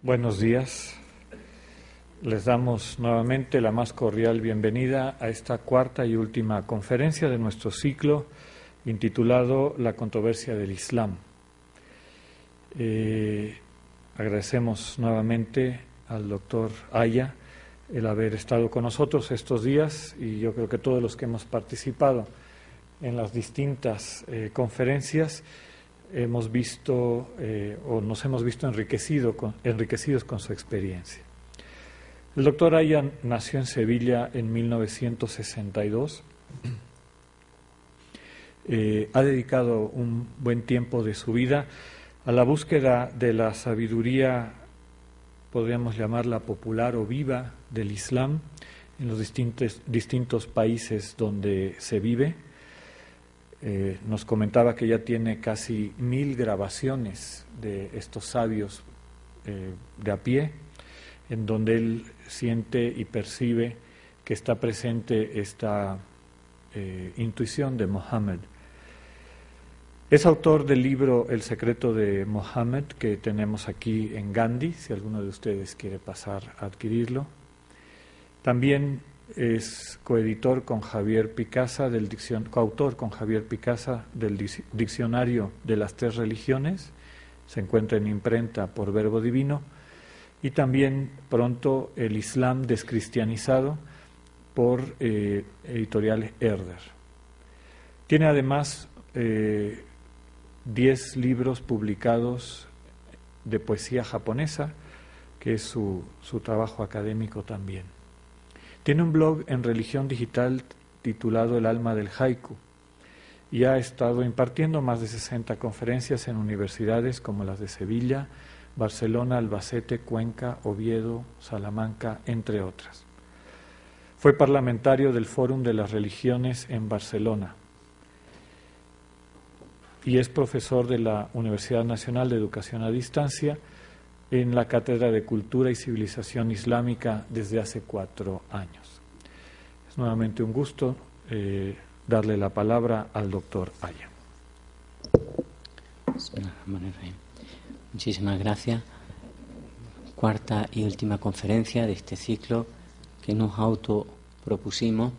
Buenos días. Les damos nuevamente la más cordial bienvenida a esta cuarta y última conferencia de nuestro ciclo intitulado La controversia del Islam. Agradecemos nuevamente al doctor Aya el haber estado con nosotros estos días, y yo creo que todos los que hemos participado en las distintas conferencias hemos visto o nos hemos visto enriquecidos con su experiencia. El doctor Aya nació en Sevilla en 1962. Ha dedicado un buen tiempo de su vida a la búsqueda de la sabiduría, podríamos llamarla popular o viva, del Islam en los distintos países donde se vive. Nos comentaba que ya tiene casi 1000 grabaciones de estos sabios de a pie, en donde él siente y percibe que está presente esta intuición de Mohammed. Es autor del libro El secreto de Mohammed, que tenemos aquí en Gandhi, si alguno de ustedes quiere pasar a adquirirlo. También es coeditor con Javier Picasa, coautor con Javier Picasa del Diccionario de las Tres Religiones. Se encuentra en imprenta por Verbo Divino. Y también pronto El Islam descristianizado por editorial Herder. Tiene además 10 libros publicados de poesía japonesa, que es su trabajo académico también. Tiene un blog en Religión Digital titulado El alma del haiku, y ha estado impartiendo más de 60 conferencias en universidades como las de Sevilla, Barcelona, Albacete, Cuenca, Oviedo, Salamanca, entre otras. Fue parlamentario del Fórum de las Religiones en Barcelona y es profesor de la Universidad Nacional de Educación a Distancia en la Cátedra de Cultura y Civilización Islámica desde hace 4 años. Es nuevamente un gusto darle la palabra al doctor Aya. Muchísimas gracias. Cuarta y última conferencia de este ciclo que nos autopropusimos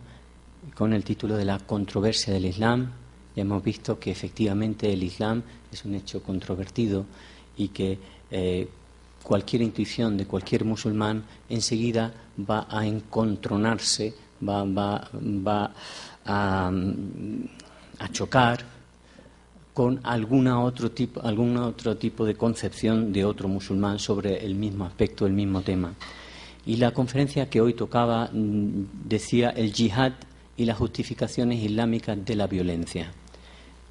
con el título de La controversia del Islam. Ya hemos visto que efectivamente el Islam es un hecho controvertido y que cualquier intuición de cualquier musulmán enseguida va a encontronarse, va a chocar con algún otro tipo de concepción de otro musulmán sobre el mismo aspecto, el mismo tema. Y la conferencia que hoy tocaba decía el yihad y las justificaciones islámicas de la violencia.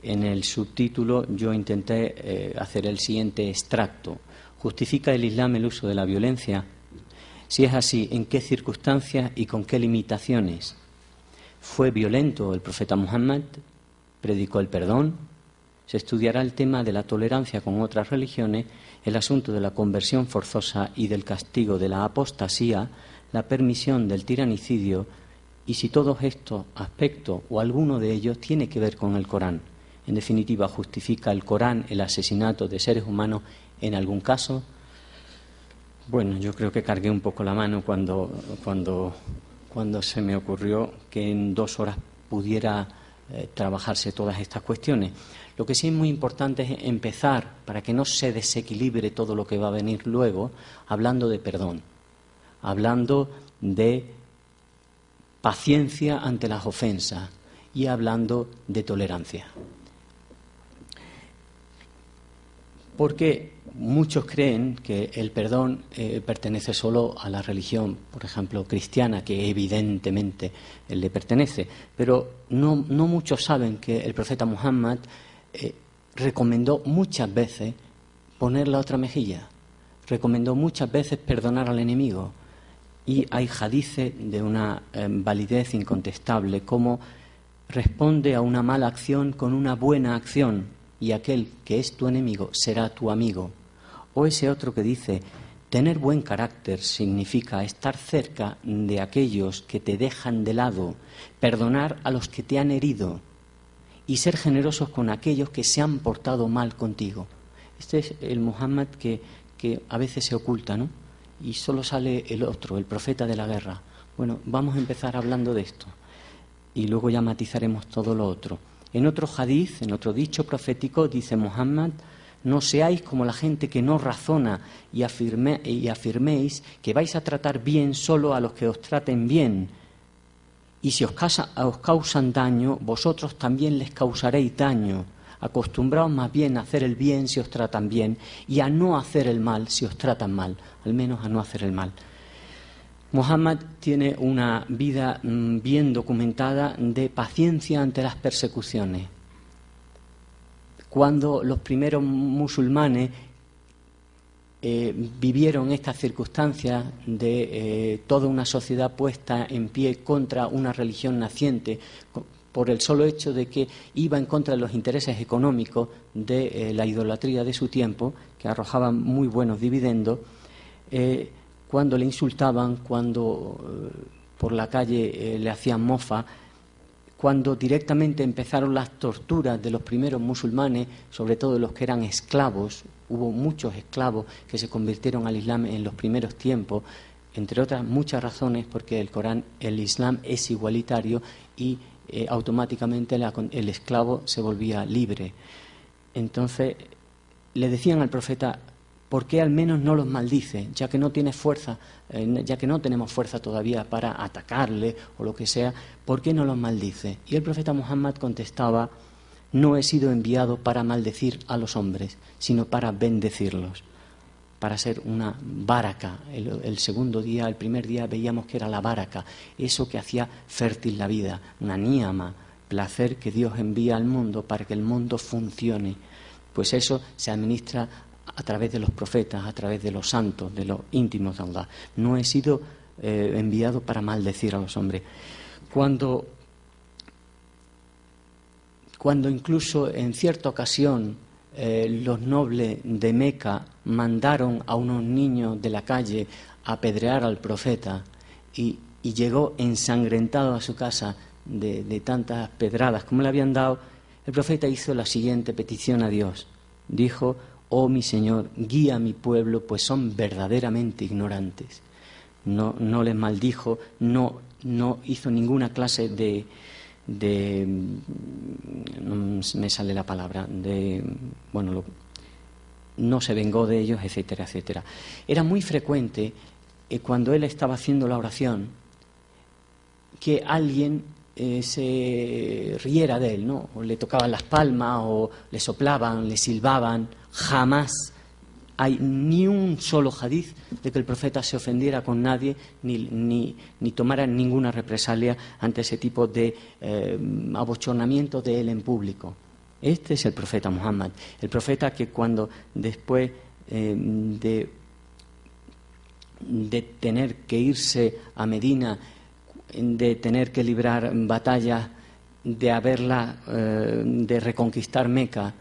En el subtítulo yo intenté hacer el siguiente extracto. ¿Justifica el Islam el uso de la violencia? Si es así, ¿en qué circunstancias y con qué limitaciones? ¿Fue violento el profeta Muhammad? ¿Predicó el perdón? Se estudiará el tema de la tolerancia con otras religiones, el asunto de la conversión forzosa y del castigo de la apostasía, la permisión del tiranicidio, y si todos estos aspectos o alguno de ellos tiene que ver con el Corán. En definitiva, ¿justifica el Corán el asesinato de seres humanos en algún caso? Bueno, yo creo que cargué un poco la mano cuando se me ocurrió que en 2 horas pudiera trabajarse todas estas cuestiones. Lo que sí es muy importante es empezar, para que no se desequilibre todo lo que va a venir luego, hablando de perdón, hablando de paciencia ante las ofensas y hablando de tolerancia. Porque muchos creen que el perdón pertenece solo a la religión, por ejemplo, cristiana, que evidentemente le pertenece, pero no muchos saben que el profeta Muhammad recomendó muchas veces poner la otra mejilla, recomendó muchas veces perdonar al enemigo, y hay hadices de una validez incontestable, como responde a una mala acción con una buena acción, y aquel que es tu enemigo será tu amigo. O ese otro que dice, tener buen carácter significa estar cerca de aquellos que te dejan de lado, perdonar a los que te han herido y ser generosos con aquellos que se han portado mal contigo. Este es el Muhammad que que a veces se oculta, ¿no? Y solo sale el otro, el profeta de la guerra. Bueno, vamos a empezar hablando de esto y luego ya matizaremos todo lo otro. En otro hadiz, en otro dicho profético, dice Muhammad: no seáis como la gente que no razona y afirméis que vais a tratar bien solo a los que os traten bien. Y si os causan daño, vosotros también les causaréis daño. Acostumbraos más bien a hacer el bien si os tratan bien y a no hacer el mal si os tratan mal, al menos a no hacer el mal. Muhammad tiene una vida bien documentada de paciencia ante las persecuciones. Cuando los primeros musulmanes vivieron estas circunstancias de toda una sociedad puesta en pie contra una religión naciente, por el solo hecho de que iba en contra de los intereses económicos de la idolatría de su tiempo, que arrojaban muy buenos dividendos, cuando le insultaban, cuando por la calle le hacían mofa, cuando directamente empezaron las torturas de los primeros musulmanes, sobre todo los que eran esclavos. Hubo muchos esclavos que se convirtieron al Islam en los primeros tiempos, entre otras muchas razones, porque el Islam es igualitario y automáticamente el esclavo se volvía libre. Entonces le decían al profeta: ¿por qué al menos no los maldice? Ya que no tiene fuerza, ya que no tenemos fuerza todavía para atacarle o lo que sea, ¿por qué no los maldice? Y el profeta Muhammad contestaba: no he sido enviado para maldecir a los hombres, sino para bendecirlos, para ser una baraka. El segundo día, el primer día veíamos que era la baraka, eso que hacía fértil la vida, una níama, placer que Dios envía al mundo para que el mundo funcione. Pues eso se administra a través de los profetas, a través de los santos, de los íntimos de Allah. No he sido enviado para maldecir a los hombres. Cuando incluso en cierta ocasión los nobles de Meca mandaron a unos niños de la calle a apedrear al profeta y llegó ensangrentado a su casa de tantas pedradas como le habían dado, el profeta hizo la siguiente petición a Dios. Dijo: oh mi Señor, guía a mi pueblo, pues son verdaderamente ignorantes. No les maldijo, no hizo ninguna clase de no me sale la palabra, no se vengó de ellos, etcétera, etcétera. Era muy frecuente cuando él estaba haciendo la oración que alguien se riera de él, ¿no? O le tocaban las palmas, o le soplaban, le silbaban. Jamás hay ni un solo hadiz de que el profeta se ofendiera con nadie ni tomara ninguna represalia ante ese tipo de abochornamiento de él en público. Este es el profeta Muhammad, el profeta que cuando después de tener que irse a Medina, de tener que librar batallas, de reconquistar Meca,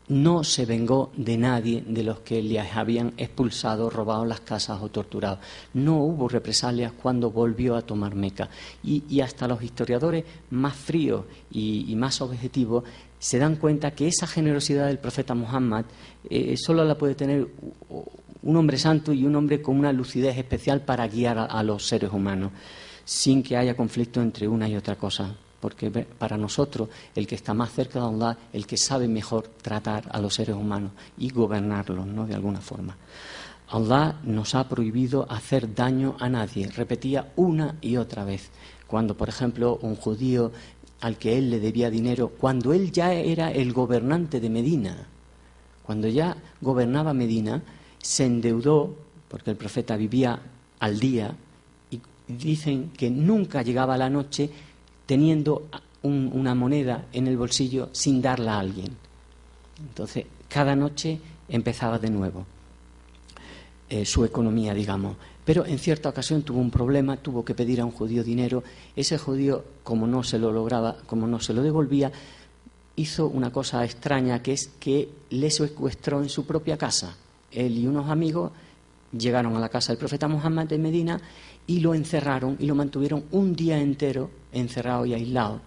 no se vengó de nadie de los que le habían expulsado, robado las casas o torturado. No hubo represalias cuando volvió a tomar Meca. Y hasta los historiadores más fríos y más objetivos se dan cuenta que esa generosidad del profeta Muhammad solo la puede tener un hombre santo y un hombre con una lucidez especial para guiar a los seres humanos, sin que haya conflicto entre una y otra cosa. Porque para nosotros, el que está más cerca de Allah, el que sabe mejor tratar a los seres humanos y gobernarlos, ¿no?, de alguna forma. Allah nos ha prohibido hacer daño a nadie, repetía una y otra vez. Cuando, por ejemplo, un judío al que él le debía dinero, cuando él ya era el gobernante de Medina, cuando ya gobernaba Medina, se endeudó, porque el profeta vivía al día, y dicen que nunca llegaba la noche teniendo una moneda en el bolsillo sin darla a alguien. Entonces, cada noche empezaba de nuevo su economía, digamos. Pero en cierta ocasión tuvo un problema, tuvo que pedir a un judío dinero. Ese judío, como no se lo lograba, como no se lo devolvía, hizo una cosa extraña, que es que le secuestró en su propia casa. Él y unos amigos llegaron a la casa del profeta Muhammad de Medina y lo encerraron y lo mantuvieron un día entero encerrado y aislado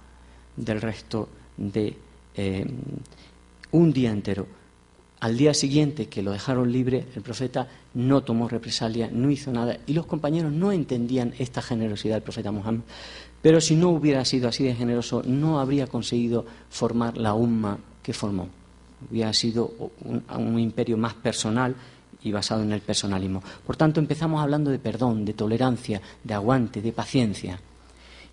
del resto de un día entero. Al día siguiente que lo dejaron libre, el profeta no tomó represalia, no hizo nada, y los compañeros no entendían esta generosidad del profeta Muhammad. Pero si no hubiera sido así de generoso, no habría conseguido formar la umma que formó. Hubiera sido un imperio más personal y basado en el personalismo. Por tanto, empezamos hablando de perdón, de tolerancia, de aguante, de paciencia.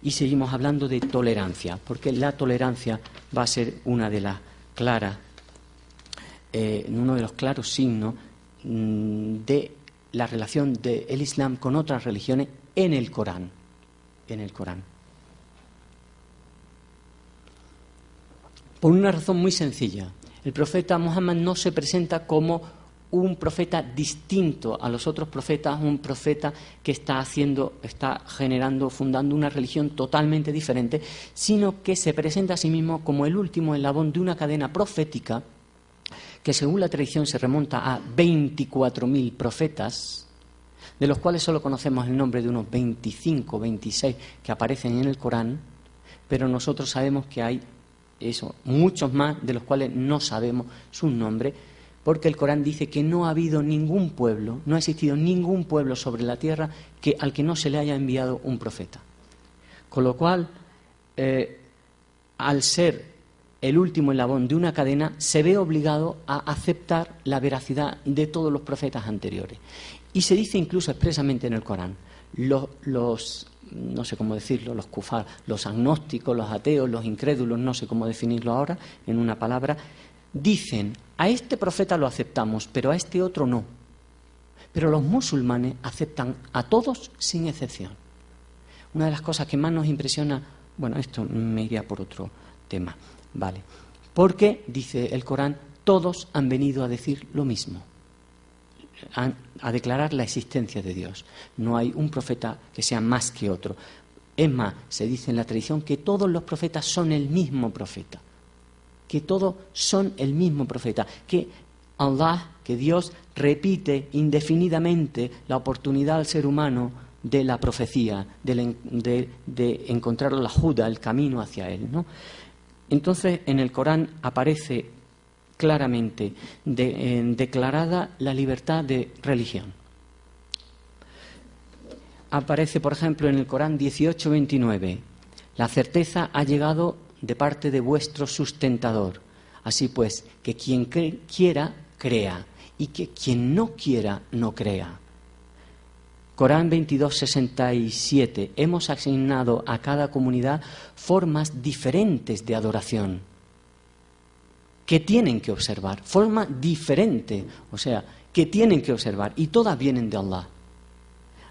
Y seguimos hablando de tolerancia, porque la tolerancia va a ser una de las claras, uno de los claros signos de la relación del Islam con otras religiones en el Corán. En el Corán. Por una razón muy sencilla. El profeta Muhammad no se presenta como un profeta distinto a los otros profetas, un profeta que está generando, fundando una religión totalmente diferente, sino que se presenta a sí mismo como el último eslabón de una cadena profética que, según la tradición, se remonta a 24.000 profetas, de los cuales solo conocemos el nombre de unos 25 o 26 que aparecen en el Corán, pero nosotros sabemos que hay muchos más de los cuales no sabemos sus nombres, porque el Corán dice que no ha habido ningún pueblo, no ha existido ningún pueblo sobre la tierra al que no se le haya enviado un profeta. Con lo cual, al ser el último eslabón de una cadena, se ve obligado a aceptar la veracidad de todos los profetas anteriores. Y se dice incluso expresamente en el Corán, no sé cómo decirlo, los kufar, los agnósticos, los ateos, los incrédulos, no sé cómo definirlo ahora en una palabra, dicen: a este profeta lo aceptamos, pero a este otro no. Pero los musulmanes aceptan a todos sin excepción. Una de las cosas que más nos impresiona, bueno, esto me iría por otro tema, vale, porque, dice el Corán, todos han venido a decir lo mismo, a declarar la existencia de Dios. No hay un profeta que sea más que otro. Es más, se dice en la tradición que todos los profetas son el mismo profeta. Que todos son el mismo profeta. Que Allah, que Dios, repite indefinidamente la oportunidad al ser humano de la profecía, de encontrar la huda, el camino hacia él, ¿no? Entonces, en el Corán aparece claramente declarada la libertad de religión. Aparece, por ejemplo, en el Corán 18:29, la certeza ha llegado de parte de vuestro sustentador. Así pues, que quien quiera, crea, y que quien no quiera, no crea. Corán 22:67, hemos asignado a cada comunidad formas diferentes de adoración que tienen que observar, forma diferente, o sea, que tienen que observar, y todas vienen de Allah.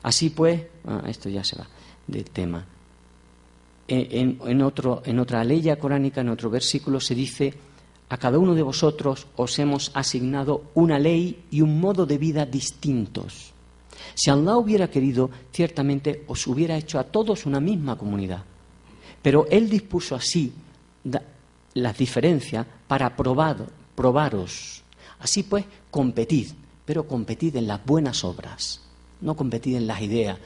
Así pues, esto ya se va del tema. En otra ley coránica, en otro versículo, se dice: a cada uno de vosotros os hemos asignado una ley y un modo de vida distintos. Si Allah hubiera querido, ciertamente os hubiera hecho a todos una misma comunidad. Pero Él dispuso así las diferencias para probaros. Así pues, competid, pero competid en las buenas obras. No competid en las ideas.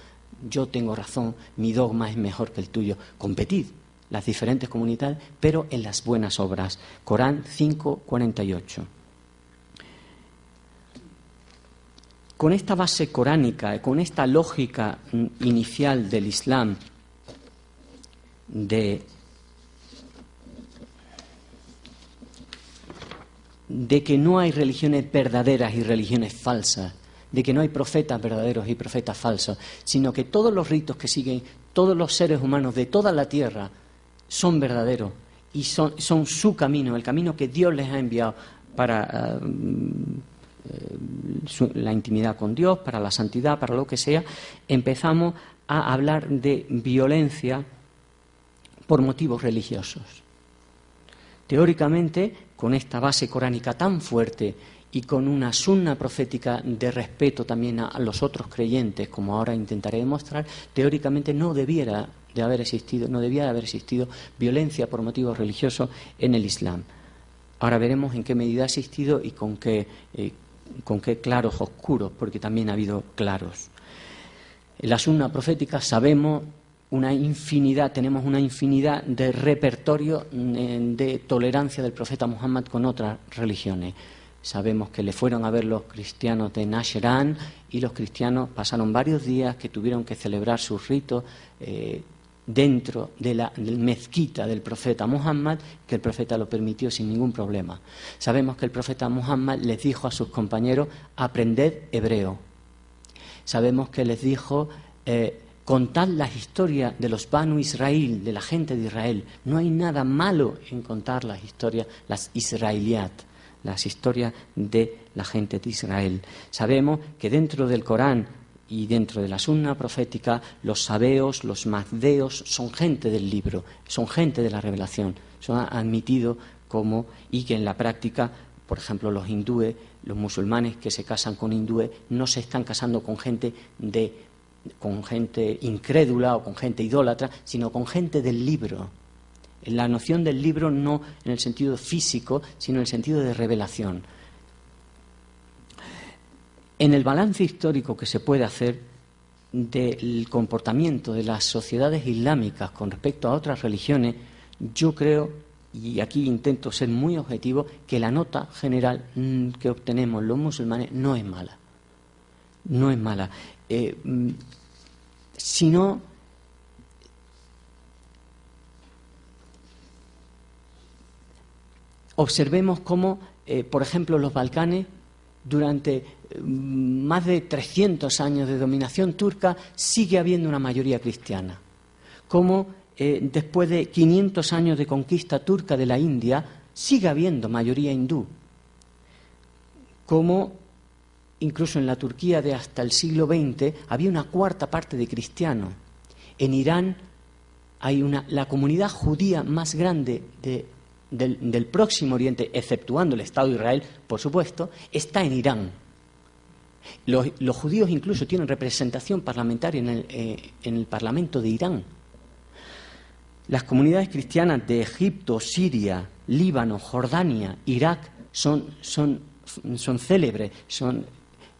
Yo tengo razón, mi dogma es mejor que el tuyo. Competid las diferentes comunidades, pero en las buenas obras. Corán 5:48. Con esta base coránica, con esta lógica inicial del Islam, de que no hay religiones verdaderas y religiones falsas, de que no hay profetas verdaderos y profetas falsos, sino que todos los ritos que siguen todos los seres humanos de toda la tierra son verdaderos y son su camino, el camino que Dios les ha enviado para la intimidad con Dios, para la santidad, para lo que sea. Empezamos a hablar de violencia por motivos religiosos. Teóricamente, con esta base coránica tan fuerte y con una sunna profética de respeto también a los otros creyentes, como ahora intentaré demostrar, teóricamente no debía de haber existido violencia por motivos religiosos en el Islam. Ahora veremos en qué medida ha existido y con qué claros oscuros, porque también ha habido claros. En la sunna profética sabemos tenemos una infinidad de repertorio de tolerancia del profeta Muhammad con otras religiones. Sabemos que le fueron a ver los cristianos de Najran y los cristianos pasaron varios días que tuvieron que celebrar sus ritos dentro de la mezquita del profeta Muhammad, que el profeta lo permitió sin ningún problema. Sabemos que el profeta Muhammad les dijo a sus compañeros: aprended hebreo. Sabemos que les dijo: contad las historias de los Banu Israel, de la gente de Israel. No hay nada malo en contar las historias, las israeliyat, las historias de la gente de Israel. Sabemos que dentro del Corán y dentro de la sunna profética, los sabeos, los mazdeos, son gente del libro, son gente de la revelación, son admitidos como, y que en la práctica, por ejemplo, los hindúes, los musulmanes que se casan con hindúes, no se están casando con gente incrédula o con gente idólatra, sino con gente del libro. La noción del libro no en el sentido físico, sino en el sentido de revelación. En el balance histórico que se puede hacer del comportamiento de las sociedades islámicas con respecto a otras religiones, yo creo, y aquí intento ser muy objetivo, que la nota general que obtenemos los musulmanes no es mala. No es mala. Sino observemos cómo, por ejemplo, los Balcanes, durante más de 300 años de dominación turca, sigue habiendo una mayoría cristiana. Cómo después de 500 años de conquista turca de la India, sigue habiendo mayoría hindú. Cómo incluso en la Turquía de hasta el siglo XX había una cuarta parte de cristianos. En Irán hay la comunidad judía más grande del Próximo Oriente, exceptuando el Estado de Israel, por supuesto, está en Irán. Los judíos incluso tienen representación parlamentaria en el Parlamento de Irán. Las comunidades cristianas de Egipto, Siria, Líbano, Jordania, Irak son célebres.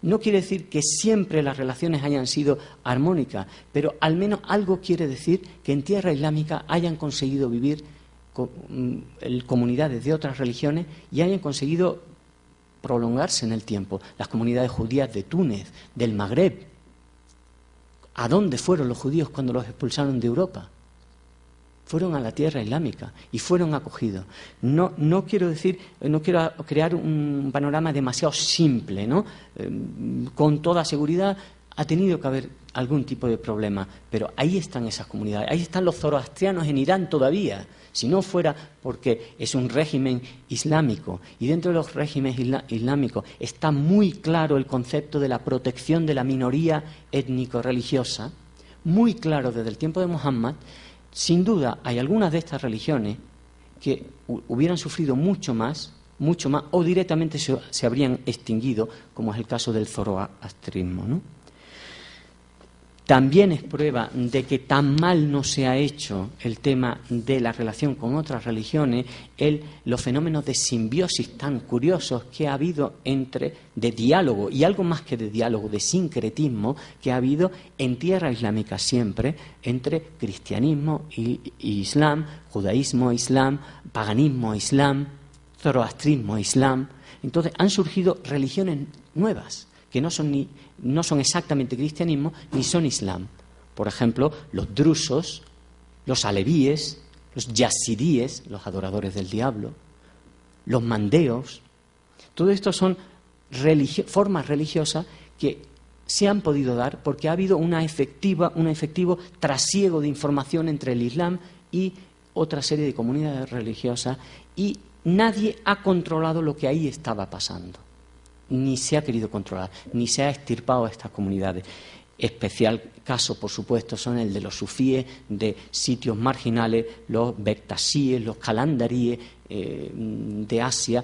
No quiere decir que siempre las relaciones hayan sido armónicas, pero al menos algo quiere decir que en tierra islámica hayan conseguido vivir comunidades de otras religiones y hayan conseguido prolongarse en el tiempo. Las comunidades judías de Túnez, del Magreb. ¿A dónde fueron los judíos cuando los expulsaron de Europa? Fueron a la tierra islámica y fueron acogidos. No quiero crear un panorama demasiado simple, ¿no? Con toda seguridad ha tenido que haber algún tipo de problema, pero ahí están esas comunidades, ahí están los zoroastrianos en Irán todavía, si no fuera porque es un régimen islámico, y dentro de los regímenes islámicos está muy claro el concepto de la protección de la minoría étnico-religiosa, muy claro desde el tiempo de Muhammad. Sin duda hay algunas de estas religiones que hubieran sufrido mucho más, o directamente se habrían extinguido, como es el caso del zoroastrismo, ¿no? También es prueba de que tan mal no se ha hecho el tema de la relación con otras religiones, los fenómenos de simbiosis tan curiosos que ha habido de diálogo, y algo más que de diálogo, de sincretismo, que ha habido en tierra islámica siempre, entre cristianismo y islam, judaísmo e islam, paganismo e islam, zoroastrismo e islam. Entonces han surgido religiones nuevas, que no son exactamente cristianismo ni son islam. Por ejemplo, los drusos, los alevíes, los yazidíes, los adoradores del diablo, los mandeos. Todo esto son formas religiosas que se han podido dar porque ha habido un efectivo trasiego de información entre el islam y otra serie de comunidades religiosas, y nadie ha controlado lo que ahí estaba pasando. Ni se ha querido controlar, ni se ha extirpado a estas comunidades. Especial caso, por supuesto, son el de los sufíes de sitios marginales, los bektasíes, los calandaríes de Asia,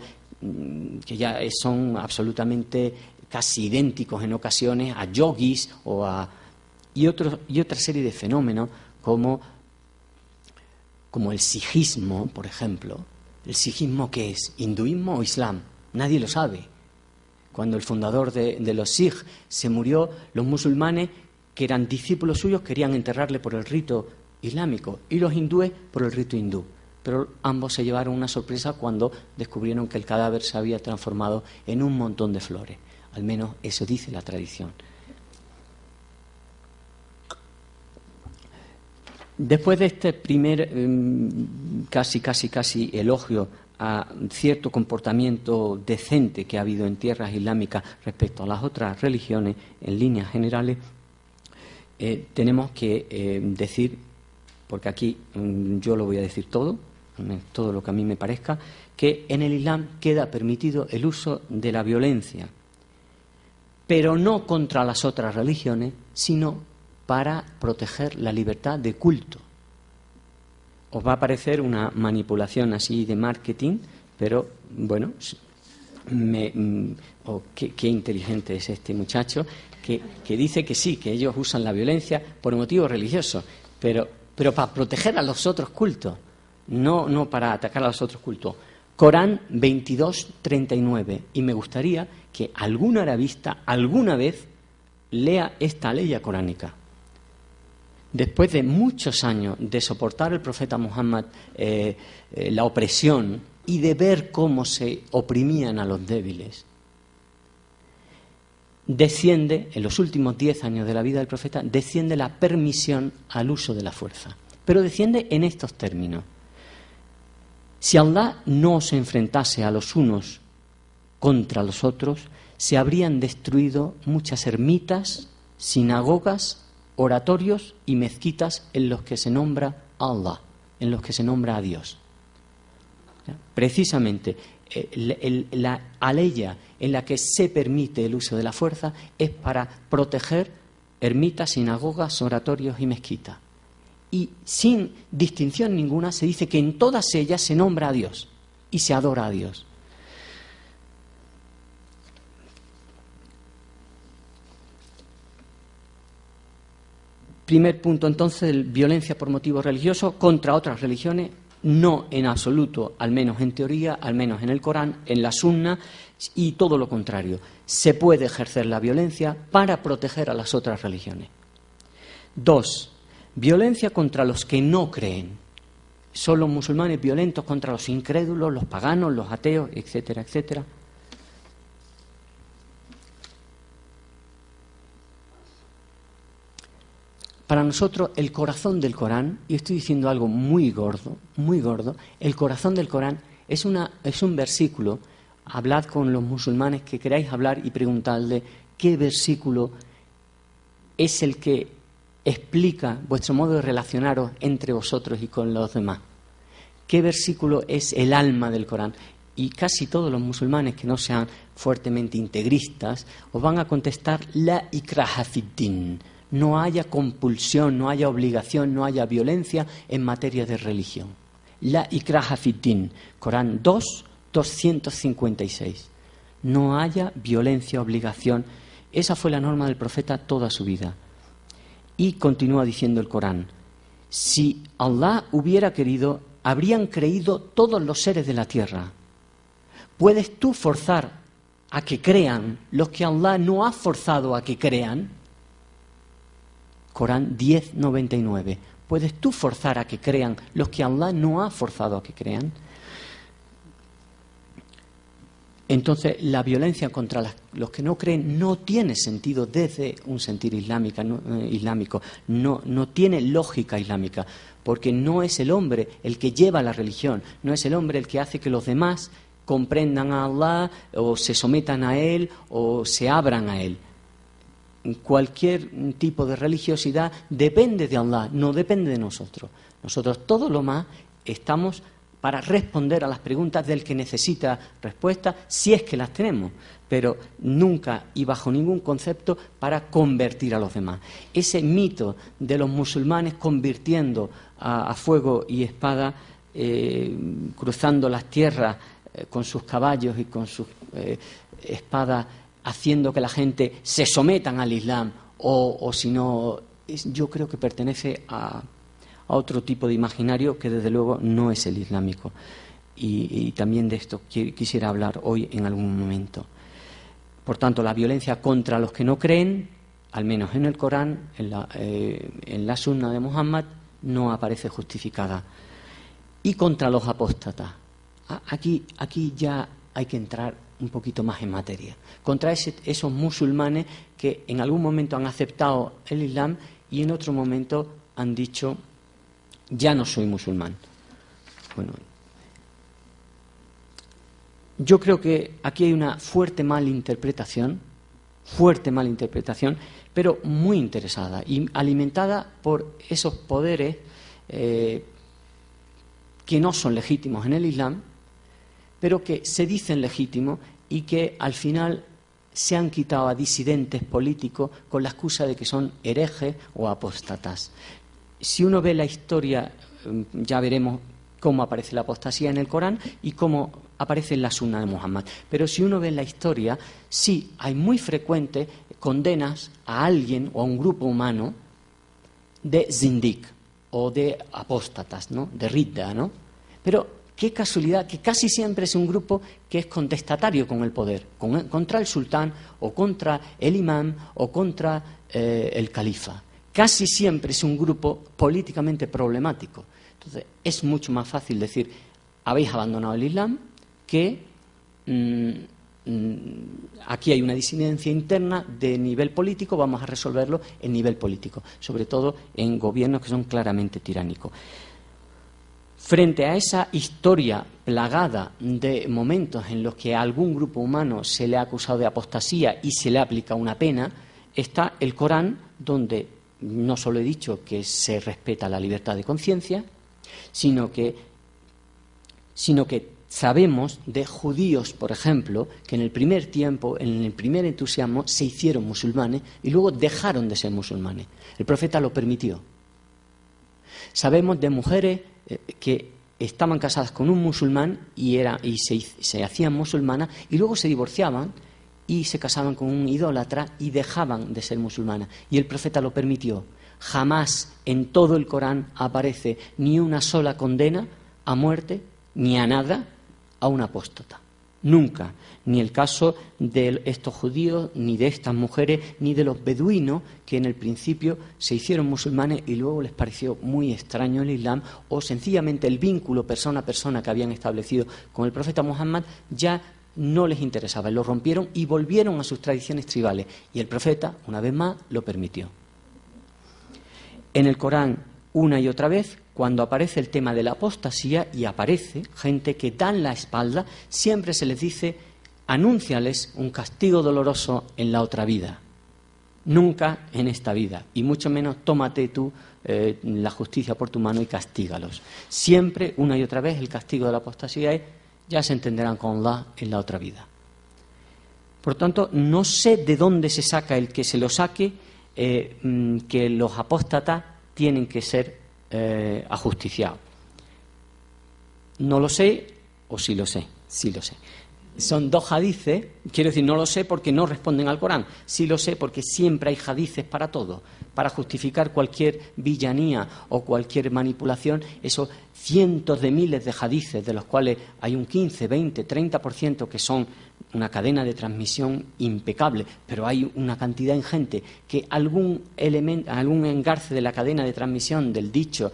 que ya son absolutamente casi idénticos en ocasiones a yogis y otra serie de fenómenos como el sijismo, por ejemplo. ¿El sijismo qué es? ¿Hinduismo o islam? Nadie lo sabe. Cuando el fundador de los Sij se murió, los musulmanes, que eran discípulos suyos, querían enterrarle por el rito islámico y los hindúes por el rito hindú. pero ambos se llevaron una sorpresa cuando descubrieron que el cadáver se había transformado en un montón de flores. Al menos eso dice la tradición. Después de este primer casi elogio a cierto comportamiento decente que ha habido en tierras islámicas respecto a las otras religiones, en líneas generales, tenemos que decir, porque aquí yo lo voy a decir todo lo que a mí me parezca, que en el Islam queda permitido el uso de la violencia, pero no contra las otras religiones, sino para proteger la libertad de culto. Os va a parecer una manipulación así de marketing, pero bueno, qué inteligente es este muchacho, que dice que sí, que ellos usan la violencia por motivos religiosos, pero para proteger a los otros cultos, no para atacar a los otros cultos. Corán 22:39, y me gustaría que algún arabista alguna vez lea esta ley coránica. Después de muchos años de soportar el profeta Muhammad la opresión y de ver cómo se oprimían a los débiles, desciende, en los últimos 10 años de la vida del profeta, desciende la permisión al uso de la fuerza. Pero desciende en estos términos. Si Allah no se enfrentase a los unos contra los otros, se habrían destruido muchas ermitas, sinagogas, oratorios y mezquitas en los que se nombra a Allah, en los que se nombra a Dios. Precisamente la aleya en la que se permite el uso de la fuerza es para proteger ermitas, sinagogas, oratorios y mezquitas. Y sin distinción ninguna se dice que en todas ellas se nombra a Dios y se adora a Dios. Primer punto, entonces, violencia por motivos religiosos contra otras religiones, no en absoluto, al menos en teoría, al menos en el Corán, en la Sunna, y todo lo contrario. Se puede ejercer la violencia para proteger a las otras religiones. 2. Violencia contra los que no creen. Son los musulmanes violentos contra los incrédulos, los paganos, los ateos, etcétera, etcétera. Para nosotros el corazón del Corán, y estoy diciendo algo muy gordo, el corazón del Corán es un versículo. Hablad con los musulmanes que queráis hablar y preguntadle qué versículo es el que explica vuestro modo de relacionaros entre vosotros y con los demás. ¿Qué versículo es el alma del Corán? Y casi todos los musulmanes que no sean fuertemente integristas os van a contestar la ikraha fid-din. No haya compulsión, no haya obligación, no haya violencia en materia de religión. La ikraha fid-din, Corán 2, 256. No haya violencia, obligación. Esa fue la norma del profeta toda su vida. Y continúa diciendo el Corán: si Allah hubiera querido, habrían creído todos los seres de la tierra. ¿Puedes tú forzar a que crean los que Allah no ha forzado a que crean? Corán 10:99. ¿Puedes tú forzar a que crean los que Allah no ha forzado a que crean? Entonces, la violencia contra los que no creen no tiene sentido desde un sentir islámico, no tiene lógica islámica, porque no es el hombre el que lleva la religión, no es el hombre el que hace que los demás comprendan a Allah o se sometan a Él o se abran a Él. Cualquier tipo de religiosidad depende de Allah, no depende de nosotros. Nosotros todo lo más estamos para responder a las preguntas del que necesita respuesta, si es que las tenemos, pero nunca y bajo ningún concepto para convertir a los demás. Ese mito de los musulmanes convirtiendo a fuego y espada, cruzando las tierras con sus caballos y con sus espadas, haciendo que la gente se sometan al Islam, o si no, yo creo que pertenece a otro tipo de imaginario que desde luego no es el islámico. Y también de esto quisiera hablar hoy en algún momento. Por tanto, la violencia contra los que no creen, al menos en el Corán, en la Sunna de Muhammad, no aparece justificada. y contra los apóstatas. Aquí ya hay que entrar un poquito más en materia. Contra esos musulmanes que en algún momento han aceptado el Islam y en otro momento han dicho, ya no soy musulmán. Bueno, yo creo que aquí hay una fuerte malinterpretación, pero muy interesada y alimentada por esos poderes que no son legítimos en el Islam, pero que se dicen legítimos y que al final se han quitado a disidentes políticos con la excusa de que son herejes o apóstatas. Si uno ve la historia, ya veremos cómo aparece la apostasía en el Corán y cómo aparece en la Sunna de Muhammad. Pero si uno ve la historia, sí, hay muy frecuentes condenas a alguien o a un grupo humano de zindik o de apóstatas, ¿no? De ridda, ¿no? Pero qué casualidad que casi siempre es un grupo que es contestatario con el poder, contra el sultán o contra el imán o contra el califa. Casi siempre es un grupo políticamente problemático. Entonces, es mucho más fácil decir, habéis abandonado el Islam, que aquí hay una disidencia interna de nivel político, vamos a resolverlo en nivel político, sobre todo en gobiernos que son claramente tiránicos. Frente a esa historia plagada de momentos en los que a algún grupo humano se le ha acusado de apostasía y se le aplica una pena, está el Corán, donde no solo he dicho que se respeta la libertad de conciencia, sino que sabemos de judíos, por ejemplo, que en el primer tiempo, en el primer entusiasmo, se hicieron musulmanes y luego dejaron de ser musulmanes. El profeta lo permitió. Sabemos de mujeres que estaban casadas con un musulmán y se hacían musulmanas y luego se divorciaban y se casaban con un idólatra y dejaban de ser musulmanas. Y el profeta lo permitió. Jamás en todo el Corán aparece ni una sola condena a muerte, ni a nada, a un apóstata. Nunca. Ni el caso de estos judíos, ni de estas mujeres, ni de los beduinos que en el principio se hicieron musulmanes y luego les pareció muy extraño el Islam, o sencillamente el vínculo persona a persona que habían establecido con el profeta Muhammad ya no les interesaba, lo rompieron y volvieron a sus tradiciones tribales. Y el profeta, una vez más, lo permitió. En el Corán, una y otra vez, cuando aparece el tema de la apostasía y aparece gente que dan la espalda, siempre se les dice, anúnciales un castigo doloroso en la otra vida. Nunca en esta vida, y mucho menos tómate tú la justicia por tu mano y castígalos. Siempre, una y otra vez, el castigo de la apostasía es, ya se entenderán con Allah en la otra vida. Por tanto, no sé de dónde se saca el que se lo saque, que los apóstatas tienen que ser ajusticiados. No lo sé, o sí lo sé, sí lo sé. Son dos hadices, quiero decir, no lo sé porque no responden al Corán, sí lo sé porque siempre hay hadices para todo, para justificar cualquier villanía o cualquier manipulación, esos cientos de miles de hadices, de los cuales hay un 15, 20, 30% que son una cadena de transmisión impecable, pero hay una cantidad ingente que algún engarce de la cadena de transmisión del dicho,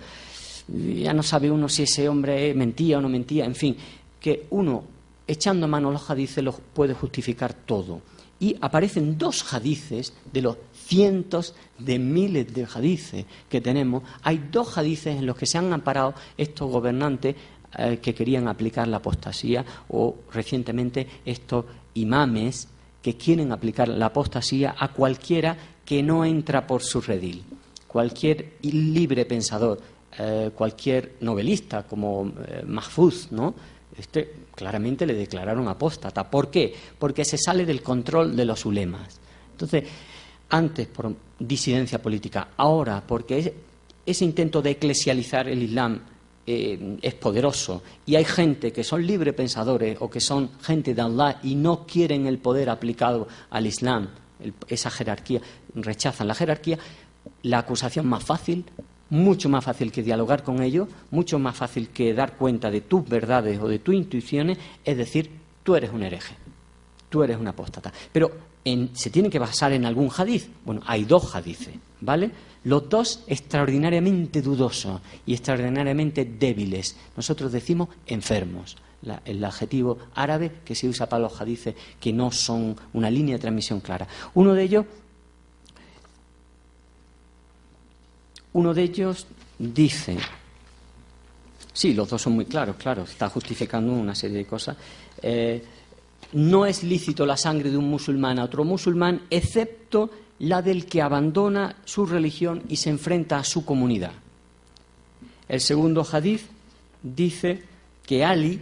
ya no sabe uno si ese hombre mentía o no mentía, en fin, que uno echando mano a los hadices los puede justificar todo. Y aparecen dos hadices de los cientos de miles de hadices que tenemos. Hay dos hadices en los que se han amparado estos gobernantes que querían aplicar la apostasía, o recientemente estos imames que quieren aplicar la apostasía a cualquiera que no entra por su redil. Cualquier libre pensador, cualquier novelista como Mahfuz, ¿no? Claramente le declararon apóstata. ¿Por qué? Porque se sale del control de los ulemas. Entonces, antes por disidencia política, ahora porque ese intento de eclesializar el Islam es poderoso y hay gente que son libre pensadores o que son gente de Allah y no quieren el poder aplicado al Islam, esa jerarquía, rechazan la jerarquía, la acusación más fácil, mucho más fácil que dialogar con ellos, mucho más fácil que dar cuenta de tus verdades o de tus intuiciones, es decir, tú eres un hereje, tú eres un apóstata. Pero se tiene que basar en algún hadiz. Bueno, hay 2 hadices, ¿vale? Los 2 extraordinariamente dudosos y extraordinariamente débiles. Nosotros decimos enfermos, el adjetivo árabe que se usa para los hadices que no son una línea de transmisión clara. Uno de ellos dice, sí, los 2 son muy claros, claro, está justificando una serie de cosas. No es lícito la sangre de un musulmán a otro musulmán, excepto la del que abandona su religión y se enfrenta a su comunidad. El segundo hadiz dice que Ali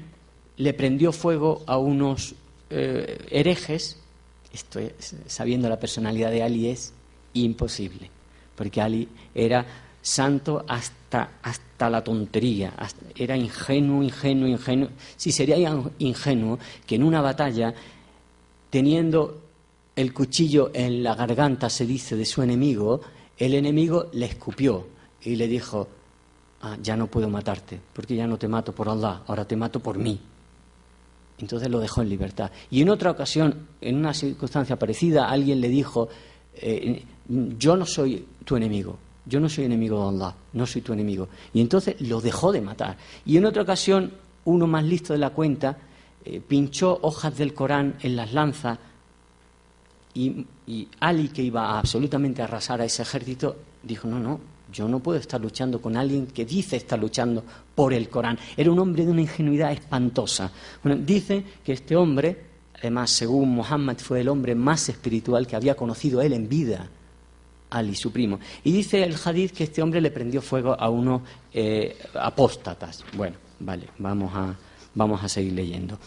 le prendió fuego a unos herejes. Esto es, sabiendo la personalidad de Ali, es imposible, porque Ali era santo hasta la tontería, era ingenuo. Si sería ingenuo que en una batalla, teniendo el cuchillo en la garganta, se dice, de su enemigo, el enemigo le escupió y le dijo: ya no puedo matarte, porque ya no te mato por Allah, ahora te mato por mí. Entonces lo dejó en libertad. Y en otra ocasión, en una circunstancia parecida, alguien le dijo: yo no soy tu enemigo, yo no soy enemigo de Allah, no soy tu enemigo. Y entonces lo dejó de matar. Y en otra ocasión, uno más listo de la cuenta pinchó hojas del Corán en las lanzas, y Ali, que iba absolutamente a arrasar a ese ejército, dijo: no, yo no puedo estar luchando con alguien que dice estar luchando por el Corán. Era un hombre de una ingenuidad espantosa. Bueno, dice que este hombre, además, según Muhammad, fue el hombre más espiritual que había conocido él en vida, Ali, su primo. Y dice el hadith que este hombre le prendió fuego a unos apóstatas. Bueno, vale, vamos a seguir leyendo.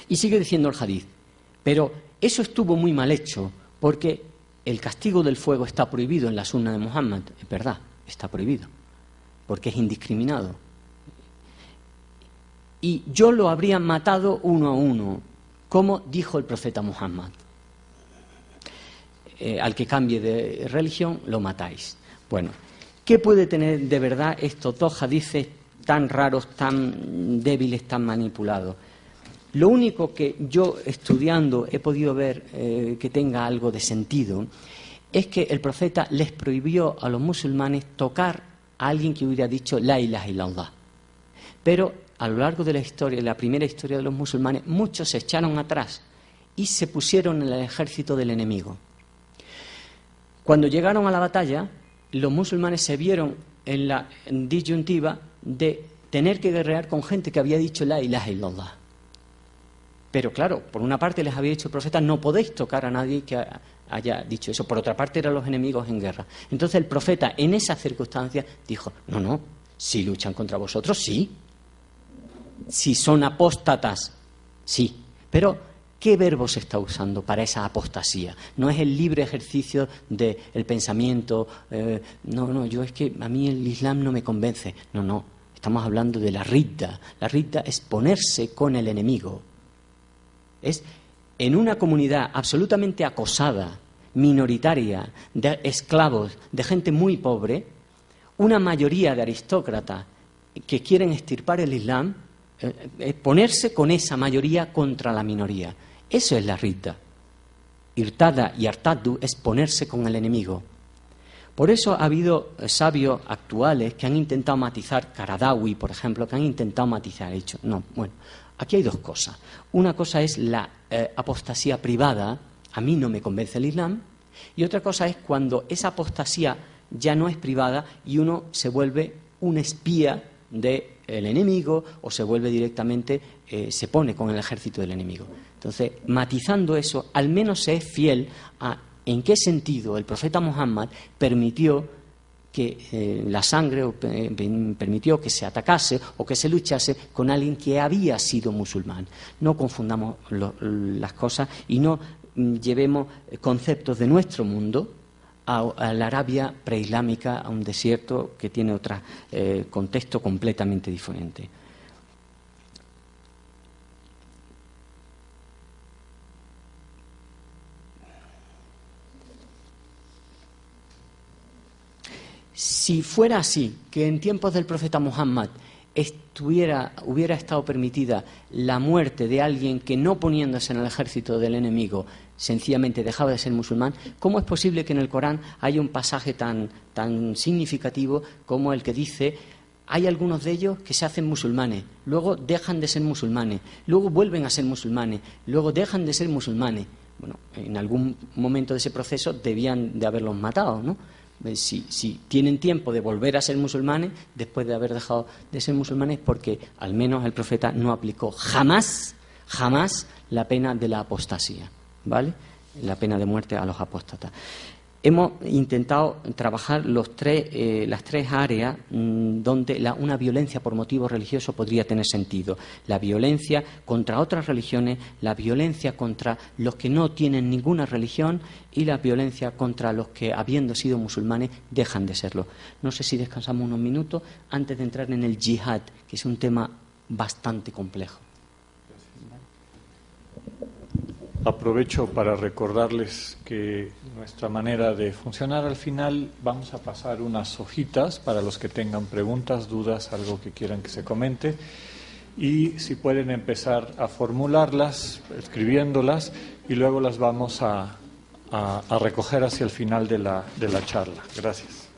Y sigue diciendo el hadith: pero eso estuvo muy mal hecho, porque el castigo del fuego está prohibido en la sunna de Muhammad. Es verdad, está prohibido, porque es indiscriminado. Y yo lo habría matado uno a uno, como dijo el profeta Muhammad. Al que cambie de religión, lo matáis. Bueno, ¿qué puede tener de verdad estos 2 hadices tan raros, tan débiles, tan manipulados? Lo único que yo, estudiando, he podido ver que tenga algo de sentido es que el profeta les prohibió a los musulmanes tocar a alguien que hubiera dicho la ilaha illallah. Pero a lo largo de la historia, la primera historia de los musulmanes, muchos se echaron atrás y se pusieron en el ejército del enemigo. Cuando llegaron a la batalla, los musulmanes se vieron en la disyuntiva de tener que guerrear con gente que había dicho la ilaha illallah. Pero claro, por una parte les había dicho el profeta: no podéis tocar a nadie que haya dicho eso. Por otra parte, eran los enemigos en guerra. Entonces el profeta, en esas circunstancias, dijo: no, si luchan contra vosotros, sí. Si son apóstatas, sí. Pero ¿qué verbo se está usando para esa apostasía? No es el libre ejercicio del pensamiento. Yo es que a mí el Islam no me convence. No, estamos hablando de la ridda. La ridda es ponerse con el enemigo. Es en una comunidad absolutamente acosada, minoritaria, de esclavos, de gente muy pobre, una mayoría de aristócratas que quieren extirpar el Islam, ponerse con esa mayoría contra la minoría. Eso es la ridda. Irtada y artaddu es ponerse con el enemigo. Por eso ha habido sabios actuales que han intentado matizar, Qaradawi, por ejemplo, que han intentado matizar. Aquí hay 2 cosas. Una cosa es la apostasía privada: a mí no me convence el Islam. Y otra cosa es cuando esa apostasía ya no es privada y uno se vuelve un espía del enemigo, o se vuelve directamente, se pone con el ejército del enemigo. Entonces, matizando eso, al menos se es fiel a en qué sentido el profeta Muhammad permitió que la sangre, permitió que se atacase o que se luchase con alguien que había sido musulmán. No confundamos las cosas y no llevemos conceptos de nuestro mundo a la Arabia preislámica, a un desierto que tiene otro contexto completamente diferente. Si fuera así, que en tiempos del profeta Muhammad hubiera estado permitida la muerte de alguien que, no poniéndose en el ejército del enemigo, sencillamente dejaba de ser musulmán, ¿cómo es posible que en el Corán haya un pasaje tan significativo como el que dice: hay algunos de ellos que se hacen musulmanes, luego dejan de ser musulmanes, luego vuelven a ser musulmanes, luego dejan de ser musulmanes? Bueno, en algún momento de ese proceso debían de haberlos matado, ¿no? Si tienen tiempo de volver a ser musulmanes después de haber dejado de ser musulmanes, porque al menos el profeta no aplicó jamás la pena de la apostasía, ¿vale? La pena de muerte a los apóstatas. Hemos intentado trabajar las tres áreas donde una violencia por motivo religioso podría tener sentido. La violencia contra otras religiones, la violencia contra los que no tienen ninguna religión y la violencia contra los que, habiendo sido musulmanes, dejan de serlo. No sé si descansamos unos minutos antes de entrar en el yihad, que es un tema bastante complejo. Aprovecho para recordarles que nuestra manera de funcionar, al final vamos a pasar unas hojitas para los que tengan preguntas, dudas, algo que quieran que se comente, y si pueden empezar a formularlas, escribiéndolas, y luego las vamos a recoger hacia el final de la charla. Gracias.